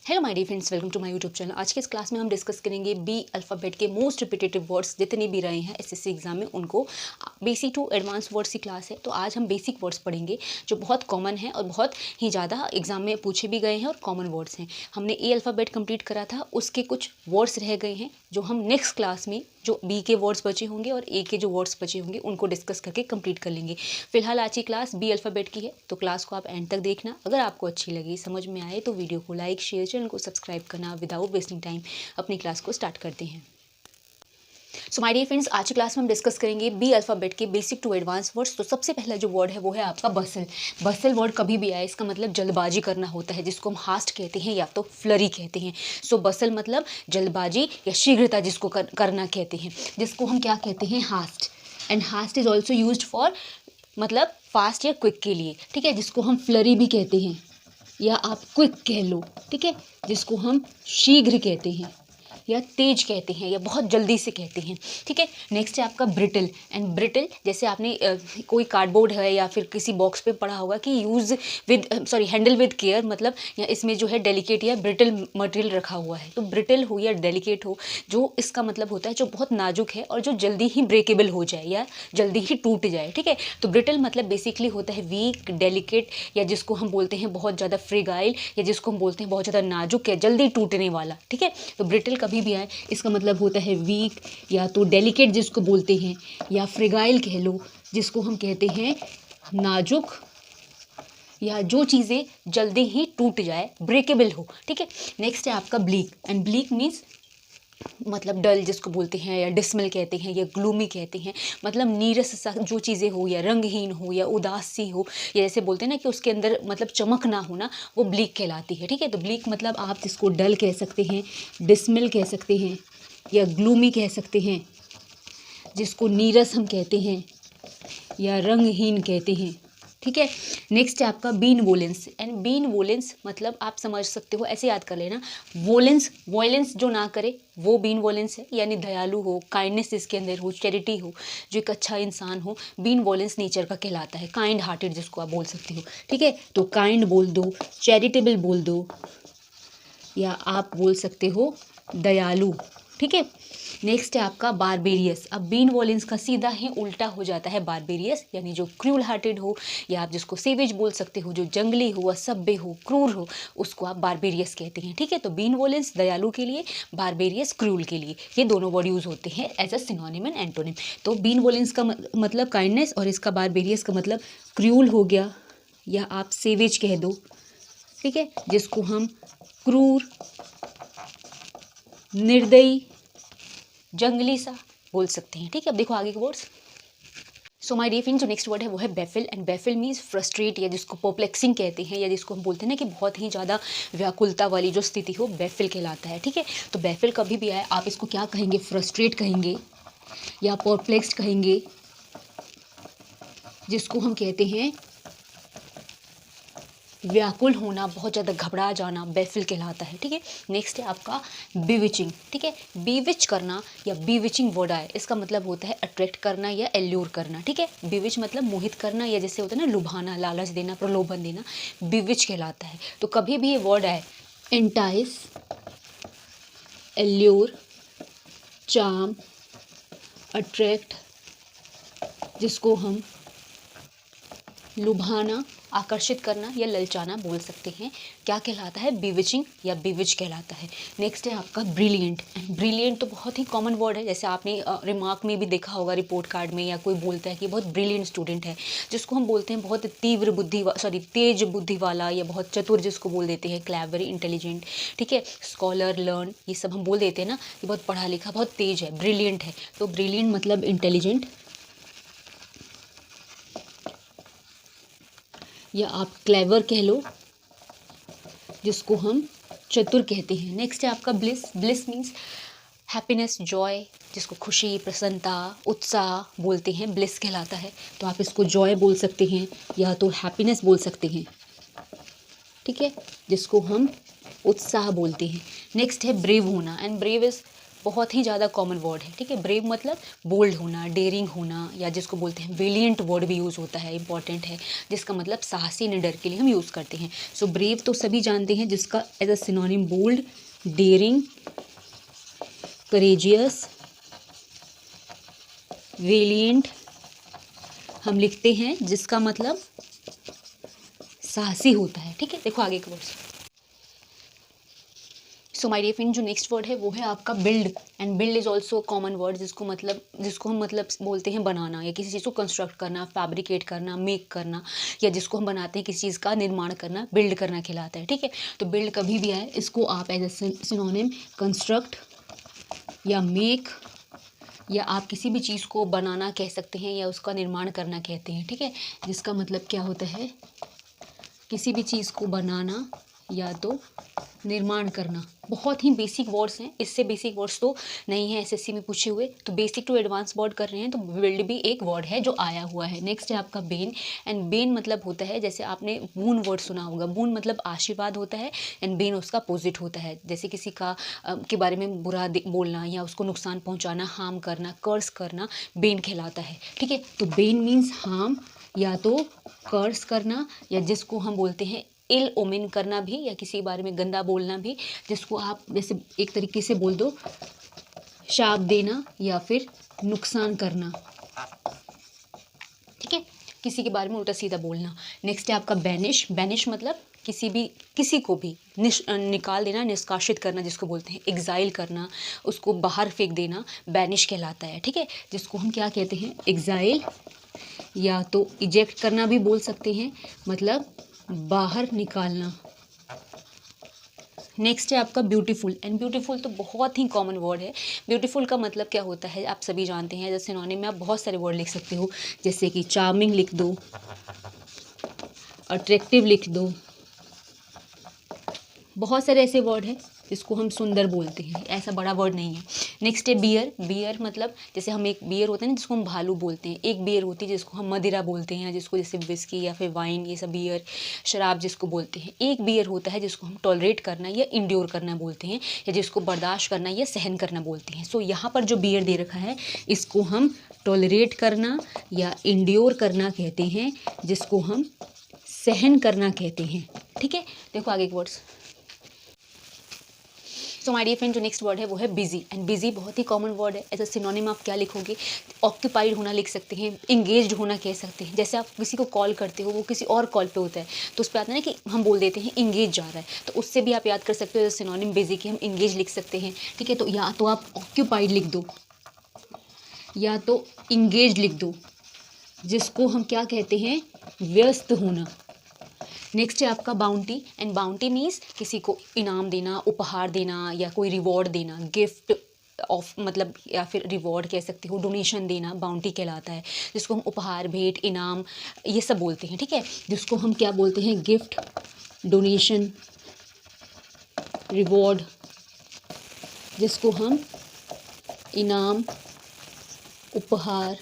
Hello my dear friends, welcome to my YouTube channel. आज के इस क्लास में हम डिस्कस करेंगे बी अल्फ़ाबेट के मोस्ट रिपीटेटिव वर्ड्स जितने भी रहे हैं एसएससी एग्जाम में, उनको। बेसिक टू एडवांस वर्ड्स की क्लास है, तो आज हम बेसिक वर्ड्स पढ़ेंगे जो बहुत कॉमन है और बहुत ही ज़्यादा एग्जाम में पूछे भी गए हैं और कॉमन वर्ड्स हैं। हमने ए अल्फ़ाबेट कंप्लीट करा था, उसके कुछ वर्ड्स रह गए हैं जो हम नेक्स्ट क्लास में जो बी के वर्ड्स बचे होंगे और ए के जो वर्ड्स बचे होंगे उनको डिस्कस करके कंप्लीट कर लेंगे। फिलहाल आज की क्लास बी अल्फ़ाबेट की है, तो क्लास को आप एंड तक देखना। अगर आपको अच्छी लगी, समझ में आए, तो वीडियो को लाइक, शेयर, चैनल को सब्सक्राइब करना। विदाउट वेस्टिंग टाइम अपनी क्लास को स्टार्ट करते हैं। सो माय डियर फ्रेंड्स, आज की क्लास में हम डिस्कस करेंगे बी अल्फ़ाबेट के बेसिक टू एडवांस वर्ड्स। तो सबसे पहला जो वर्ड है वो है आपका बसल। बसल वर्ड कभी भी आए, इसका मतलब जल्दबाजी करना होता है, जिसको हम हास्ट कहते हैं या तो फ्लरी कहते हैं। सो बसल मतलब जल्दबाजी या शीघ्रता, जिसको करना कहते हैं, जिसको हम क्या कहते हैं, hast. And hast is also used for मतलब फास्ट या क्विक के लिए, ठीक है, जिसको हम फ्लरी भी कहते हैं या आप क्विक कह लो, ठीक है, जिसको हम शीघ्र कहते हैं या तेज कहते हैं या बहुत जल्दी से कहते हैं, ठीक है। नेक्स्ट है आपका ब्रिटल। एंड ब्रिटल जैसे आपने कोई कार्डबोर्ड है या फिर किसी बॉक्स पे पढ़ा होगा कि use with handle with care, मतलब या इसमें जो है डेलिकेट या ब्रिटल मटेरियल रखा हुआ है। तो ब्रिटल हो या डेलिकेट हो, जो इसका मतलब होता है जो बहुत नाजुक है और जो जल्दी ही ब्रेकेबल हो जाए या जल्दी ही टूट जाए, ठीक है। तो ब्रिटल मतलब बेसिकली होता है वीक, डेलिकेट, या जिसको हम बोलते हैं बहुत ज़्यादा फ्रेगाइल, या जिसको हम बोलते हैं बहुत ज़्यादा नाजुक या जल्दी टूटने वाला, ठीक है। तो ब्रिटल कभी भी आए, इसका मतलब होता है वीक, या तो डेलिकेट जिसको बोलते हैं, या फ्रेगाइल कह लो, जिसको हम कहते हैं नाजुक, या जो चीज़ें जल्दी ही टूट जाए, ब्रेकेबल हो, ठीक है। नेक्स्ट है आपका ब्लीक। एंड ब्लीक मीन्स मतलब डल जिसको बोलते हैं, या डिसमल कहते हैं, या ग्लूमी कहते हैं, मतलब नीरस सा जो चीज़ें हो, या रंगहीन हो, या उदास सी हो, या जैसे बोलते हैं ना कि उसके अंदर मतलब चमक ना होना, वो ब्लीक कहलाती है, ठीक है। तो ब्लीक मतलब आप जिसको डल कह सकते हैं, डिसमल कह सकते हैं, या ग्लूमी कह सकते हैं, जिसको नीरस हम कहते हैं या रंगहीन कहते हैं, ठीक है। नेक्स्ट है आपका benevolence. And benevolence मतलब आप समझ सकते हो, ऐसे याद कर लेना, वोलेंस वॉयलेंस जो ना करे वो बीन वोलेंस है, यानी दयालु हो, काइंडनेस इसके अंदर हो, चैरिटी हो, जो एक अच्छा इंसान हो, बीन वोलेंस नेचर का कहलाता है। काइंड हार्टेड जिसको आप बोल सकते हो, ठीक है। तो काइंड बोल दो, चैरिटेबल बोल दो, या आप बोल सकते हो दयालु, ठीक है। नेक्स्ट है आपका बारबेरियस। अब बीन वॉलेंस का सीधा ही उल्टा हो जाता है बारबेरियस, यानी जो क्रूल हार्टेड हो, या आप जिसको सेवेज बोल सकते हो, जो जंगली हो, असभ्य हो, क्रूर हो, उसको आप बारबेरियस कहते हैं, ठीक है। तो बीन वॉलेंस दयालु के लिए, बारबेरियस क्रूल के लिए, ये दोनों वर्ड यूज होते हैं as a synonym and antonym. तो बीन वॉलेंस का मतलब काइंडनेस, और इसका बारबेरियस का मतलब क्रूल हो गया, या आप सेवेज कह दो, ठीक है, जिसको हम क्रूर, निर्दयी, जंगली सा बोल सकते हैं, ठीक है। अब देखो आगे के words. So my dear friends, जो नेक्स्ट वर्ड है वो है baffle. And baffle means frustrate, या जिसको परप्लेक्सिंग कहते हैं, या जिसको हम बोलते हैं ना कि बहुत ही ज़्यादा व्याकुलता वाली जो स्थिति हो, बैफिल कहलाता है, ठीक है। तो बैफिल कभी भी आए, आप इसको क्या कहेंगे, फ्रस्ट्रेट कहेंगे या परप्लेक्स्ड कहेंगे, जिसको हम कहते हैं व्याकुल होना, बहुत ज़्यादा घबरा जाना, बैफिल कहलाता है, ठीक है। नेक्स्ट है आपका बीविचिंग, ठीक है। बीविच करना या बीविचिंग वर्ड आए, इसका मतलब होता है अट्रैक्ट करना या एल्यूर करना, ठीक है। बीविच मतलब मोहित करना, या जैसे होता है ना लुभाना, लालच देना, प्रलोभन देना, बीविच कहलाता है। तो कभी भी ये वर्ड आए, एंटाइस, एल्यूर, चार्म, अट्रैक्ट, जिसको हम लुभाना, आकर्षित करना या ललचाना बोल सकते हैं, क्या कहलाता है, बीविचिंग या बीविच कहलाता है। नेक्स्ट है आपका ब्रिलियंट। एंड ब्रिलियंट तो बहुत ही कॉमन वर्ड है, जैसे आपने रिमार्क में भी देखा होगा, रिपोर्ट कार्ड में, या कोई बोलता है कि बहुत ब्रिलियंट स्टूडेंट है, जिसको हम बोलते हैं बहुत तीव्र बुद्धि, तेज बुद्धि वाला, या बहुत चतुर जिसको बोल देते हैं, क्लेवर, इंटेलिजेंट, ठीक है। स्कॉलर, लर्न, ये सब हम बोल देते हैं ना कि बहुत पढ़ा लिखा, बहुत तेज है, ब्रिलियंट है। तो ब्रिलियंट मतलब इंटेलिजेंट, या आप क्लेवर कह लो, जिसको हम चतुर कहते हैं। नेक्स्ट है आपका bliss. Bliss means happiness, Joy, जिसको खुशी, प्रसन्नता, उत्साह बोलते हैं, ब्लिस कहलाता है। तो आप इसको जॉय बोल सकते हैं या तो हैप्पीनेस बोल सकते हैं, ठीक है, जिसको हम उत्साह बोलते हैं। नेक्स्ट है ब्रेव होना। एंड ब्रेव इज बहुत ही ज़्यादा कॉमन वर्ड है, ठीक है। ब्रेव मतलब बोल्ड होना, डेयरिंग होना, या जिसको बोलते हैं वेलियंट वर्ड भी यूज़ होता है, इंपॉर्टेंट है, जिसका मतलब साहसी निडर के लिए हम यूज़ करते हैं। सो ब्रेव तो सभी जानते हैं, जिसका as a synonym bold, daring, courageous, valiant हम लिखते हैं, जिसका मतलब साहसी होता है, ठीक है। देखो आगे का word. So my dear friend, जो नेक्स्ट वर्ड है वो है आपका build. And build is also common word, जिसको हम मतलब बोलते हैं बनाना, या किसी चीज़ को कंस्ट्रक्ट करना, फैब्रिकेट करना, मेक करना, या जिसको हम बनाते हैं किसी चीज़ का निर्माण करना, बिल्ड करना कहलाता है, ठीक है। तो बिल्ड कभी भी आए, इसको आप एज ए सिनोनिम कंस्ट्रक्ट या मेक, या आप किसी भी चीज़ को बनाना कह सकते हैं, या उसका निर्माण करना कहते हैं, ठीक है। जिसका मतलब क्या होता है, किसी भी चीज़ को बनाना या तो निर्माण करना। बहुत ही बेसिक वर्ड्स हैं, इससे बेसिक वर्ड्स तो नहीं है एसएससी में पूछे हुए, तो बेसिक टू एडवांस वर्ड कर रहे हैं, तो बिल्ड भी एक वर्ड है जो आया हुआ है। नेक्स्ट है आपका बेन। एंड बेन मतलब होता है, जैसे आपने बून वर्ड सुना होगा, बून मतलब आशीर्वाद होता है, एंड बेन उसका अपोजिट होता है। जैसे किसी का के बारे में बुरा बोलना, या उसको नुकसान पहुँचाना, हार्म करना, कर्स करना, बेन कहलाता है, ठीक है। तो बेन मीन्स हार्म, या तो कर्स करना, या जिसको हम बोलते हैं इल ओमेन करना भी, या किसी के बारे में गंदा बोलना भी, जिसको आप जैसे एक तरीके से बोल दो शाप देना, या फिर नुकसान करना, ठीक है। किसी के बारे में उल्टा सीधा बोलना। नेक्स्ट है आपका बैनिश। बैनिश मतलब किसी को भी निकाल देना, निष्कासित करना, जिसको बोलते हैं एग्जाइल करना, उसको बाहर फेंक देना, बैनिश कहलाता है, ठीक है। जिसको हम क्या कहते हैं, एग्जाइल, या तो इजेक्ट करना भी बोल सकते हैं, मतलब बाहर निकालना। नेक्स्ट है आपका ब्यूटीफुल। एंड ब्यूटीफुल तो बहुत ही कॉमन वर्ड है। ब्यूटीफुल का मतलब क्या होता है आप सभी जानते हैं, जैसे सिनोनिम में आप बहुत सारे वर्ड लिख सकते हो, जैसे कि चार्मिंग लिख दो, अट्रैक्टिव लिख दो, बहुत सारे ऐसे वर्ड हैं जिसको हम सुंदर बोलते हैं, ऐसा बड़ा वर्ड नहीं है। नेक्स्ट है बियर। बियर मतलब जैसे हम एक बियर होता है ना जिसको हम भालू बोलते हैं, एक बियर होती है जिसको हम मदिरा बोलते हैं, जिसको जैसे विस्की या फिर वाइन, ये सब बियर, शराब जिसको बोलते हैं। एक बियर होता है जिसको हम टॉलरेट करना या इंड्योर करना बोलते हैं, या जिसको बर्दाश्त करना या सहन करना बोलते हैं। सो यहाँ पर जो बियर दे रखा है इसको हम टॉलरेट करना या इंड्योर करना कहते हैं, जिसको हम सहन करना कहते हैं, ठीक है। देखो आगे के words. So my dear friend, जो नेक्स्ट वर्ड है वो है बिजी। एंड बिजी बहुत ही कॉमन वर्ड है। एज अ सिनोनिम आप क्या लिखोगे, ऑक्यूपाइड होना लिख सकते हैं, इंगेज्ड होना कह सकते हैं। जैसे आप किसी को कॉल करते हो, वो किसी और कॉल पे होता है, तो उस पर आता है ना कि हम बोल देते हैं इंगेज जा रहा है, तो उससे भी आप याद कर सकते हो एज अ सिनोनिम बिजी कि हम इंगेज लिख सकते हैं, ठीक है। तो या तो आप ऑक्यूपाइड लिख दो या तो इंगेज लिख दो, जिसको हम क्या कहते हैं, व्यस्त होना। नेक्स्ट है आपका बाउंटी। एंड बाउंटी मीन्स किसी को इनाम देना, उपहार देना, या कोई रिवॉर्ड देना, गिफ्ट ऑफ मतलब, या फिर रिवॉर्ड कह सकते हो, डोनेशन देना बाउंटी कहलाता है, जिसको हम उपहार, भेंट, इनाम ये सब बोलते हैं, ठीक है। जिसको हम क्या बोलते हैं, गिफ्ट, डोनेशन, रिवॉर्ड, जिसको हम इनाम, उपहार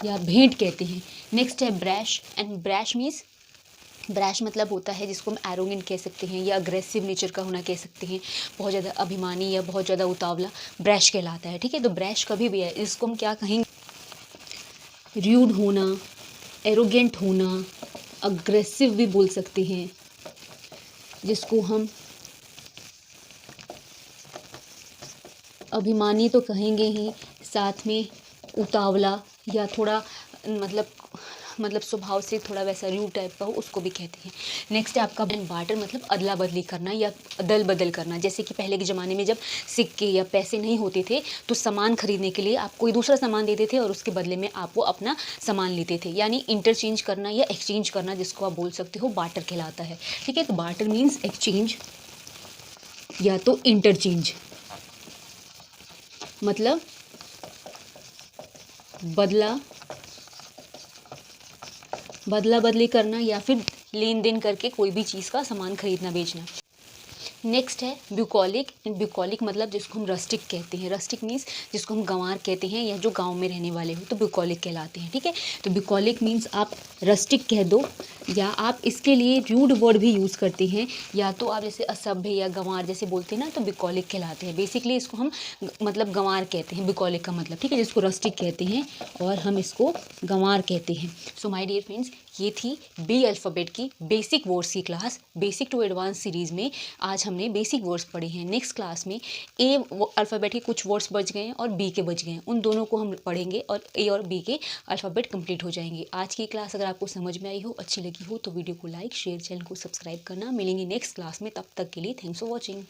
या भेंट कहते हैं। नेक्स्ट है brash. And brash means, brash मतलब होता है जिसको हम एरोगेंट कह सकते हैं, या अग्रेसिव नेचर का होना कह सकते हैं, बहुत ज़्यादा अभिमानी या बहुत ज़्यादा उतावला, ब्रैश कहलाता है, ठीक है। तो ब्रैश कभी भी है, इसको हम क्या कहेंगे, र्यूड होना, एरोगेंट होना, अग्रेसिव भी बोल सकते हैं, जिसको हम अभिमानी तो कहेंगे ही, साथ में उतावला या थोड़ा मतलब स्वभाव से थोड़ा वैसा र्यूड टाइप का हो, उसको भी कहते हैं। नेक्स्ट है आपका बार्टर, मतलब अदला बदली करना या अदल बदल करना। जैसे कि पहले के ज़माने में जब सिक्के या पैसे नहीं होते थे, तो सामान खरीदने के लिए आप कोई दूसरा सामान देते थे और उसके बदले में आप वो अपना सामान लेते थे, यानी इंटरचेंज करना या एक्सचेंज करना, जिसको आप बोल सकते हो बार्टर कहलाता है, ठीक है। तो बार्टर मीन्स एक्सचेंज या तो इंटरचेंज, मतलब बदला बदली करना या फिर लेन देन करके कोई भी चीज़ का सामान खरीदना बेचना। नेक्स्ट है ब्यूकॉलिक। ब्यूकॉलिक मतलब जिसको हम रस्टिक कहते हैं। रस्टिक मीन्स जिसको हम गंवार कहते हैं या जो गांव में रहने वाले हो तो ब्यूकॉलिक कहलाते हैं। ठीक है, तो ब्यूकॉलिक मीन्स आप रस्टिक कह दो या आप इसके लिए रूड वर्ड भी यूज़ करते हैं, या तो आप जैसे असभ्य या गंवार जैसे बोलते हैं ना तो ब्यूकॉलिक कहलाते हैं। बेसिकली इसको हम मतलब गंवार कहते हैं, ब्यूकॉलिक का मतलब। ठीक है, जिसको रस्टिक कहते हैं और हम इसको गंवार कहते हैं। सो माय डियर फ्रेंड्स, ये थी बी अल्फ़ाबेट की बेसिक वर्ड्स की class. Basic to advance series में आज हमने बेसिक वर्ड्स पढ़े हैं। नेक्स्ट क्लास में ए अल्फ़ाबेट के कुछ वर्ड्स बच गए हैं और बी के बच गए हैं, उन दोनों को हम पढ़ेंगे और ए और बी के अल्फ़ाबेट कंप्लीट हो जाएंगे। आज की क्लास अगर आपको समझ में आई हो, अच्छी लगी हो तो वीडियो को लाइक शेयर, चैनल को सब्सक्राइब करना। मिलेंगे नेक्स्ट क्लास में, तब तक के लिए थैंक्स फॉर वॉचिंग।